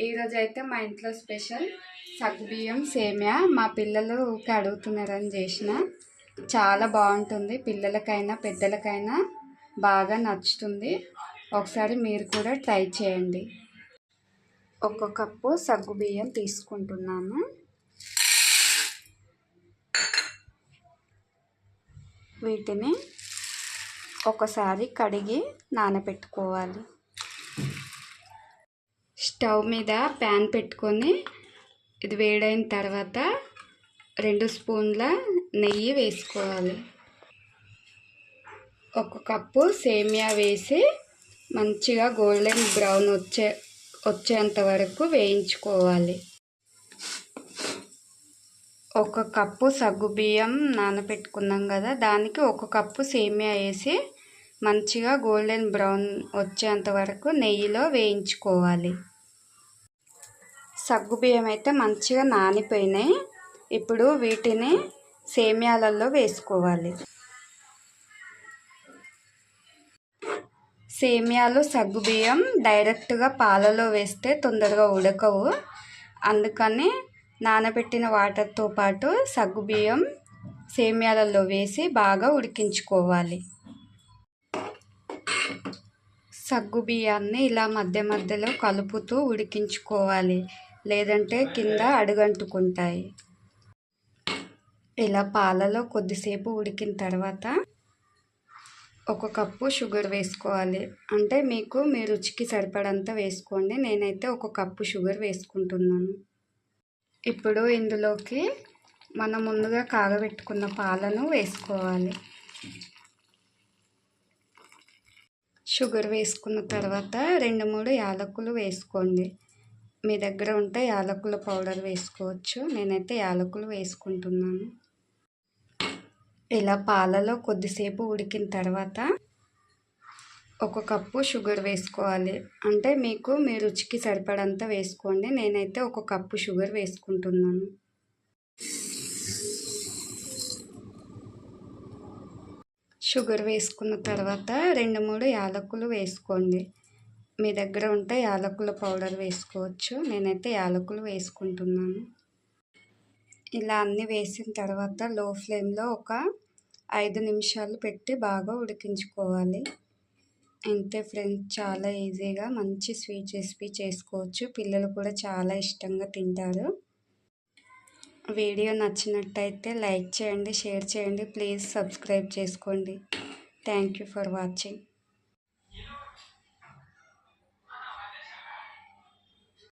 ఈరోజు అయితే మా ఇంట్లో స్పెషల్ సగ్గుబియ్యం సేమియా. మా పిల్లలు ఊరికే అడుగుతున్నారని చేసిన. చాలా బాగుంటుంది, పిల్లలకైనా పెద్దలకైనా బాగా నచ్చుతుంది. ఒకసారి మీరు కూడా ట్రై చేయండి. 1 కప్పు సగ్గుబియ్యం తీసుకుంటున్నాను. వీటిని ఒకసారి కడిగి నానబెట్టుకోవాలి. స్టవ్ మీద ప్యాన్ పెట్టుకొని ఇది వేడైన తర్వాత 2 స్పూన్ల నెయ్యి వేసుకోవాలి. 1 కప్పు సేమియా వేసి మంచిగా గోల్డెన్ బ్రౌన్ వచ్చేంత వరకు వేయించుకోవాలి. 1 కప్పు సగ్గుబియ్యం నానబెట్టుకున్నాం కదా, దానికి 1 కప్పు సేమియా వేసి మంచిగా గోల్డెన్ బ్రౌన్ వచ్చేంత వరకు నెయ్యిలో వేయించుకోవాలి. సగ్గుబియ్యం అయితే మంచిగా నానిపోయినాయి. ఇప్పుడు వీటిని సేమియాలలో వేసుకోవాలి. సేమియాలు సగ్గుబియ్యం డైరెక్ట్గా పాలలో వేస్తే తొందరగా ఉడకవు. అందుకని నానబెట్టిన వాటర్తో పాటు సగ్గుబియ్యం సేమియాలలో వేసి బాగా ఉడికించుకోవాలి. సగ్గుబియ్యాన్ని ఇలా మధ్య మధ్యలో కలుపుతూ ఉడికించుకోవాలి, లేదంటే కింద అడుగంటుకుంటాయి. ఇలా పాలలో కొద్దిసేపు ఉడికిన తర్వాత 1 కప్పు షుగర్ వేసుకోవాలి. అంటే మీ రుచికి సరిపడంత వేసుకోండి. నేనైతే 1 కప్పు షుగర్ వేసుకుంటున్నాను. ఇప్పుడు ఇందులోకి మనం ముందుగా కాగబెట్టుకున్న పాలను వేసుకోవాలి. షుగర్ వేసుకున్న తర్వాత 2-3 యాలకులు వేసుకోండి. మీ దగ్గర ఉంటే యాలకుల పౌడర్ వేసుకోవచ్చు. నేనైతే యాలకులు వేసుకుంటున్నాను. ఇలా పాలలో కొద్దిసేపు ఉడికిన తర్వాత 1 కప్పు షుగర్ వేసుకోవాలి. అంటే మీ రుచికి సరిపడంత వేసుకోండి. నేనైతే 1 కప్పు షుగర్ వేసుకుంటున్నాను. షుగర్ వేసుకున్న తర్వాత 2-3 యాలకులు వేసుకోండి. మీ దగ్గర ఉంటే యాలకుల పౌడర్ వేసుకోవచ్చు. నేనైతే యాలకులు వేసుకుంటున్నాను. ఇలా అన్నీ వేసిన తర్వాత లో ఫ్లేమ్లో ఒక 5 నిమిషాలు పెట్టి బాగా ఉడికించుకోవాలి. అంతే ఫ్రెండ్స్, చాలా ఈజీగా మంచి స్వీట్ రెసిపీ చేసుకోవచ్చు. పిల్లలు కూడా చాలా ఇష్టంగా తింటారు. వీడియో నచ్చినట్టయితే లైక్ చేయండి, షేర్ చేయండి. ప్లీజ్ సబ్స్క్రైబ్ చేసుకోండి. Thank you for watching.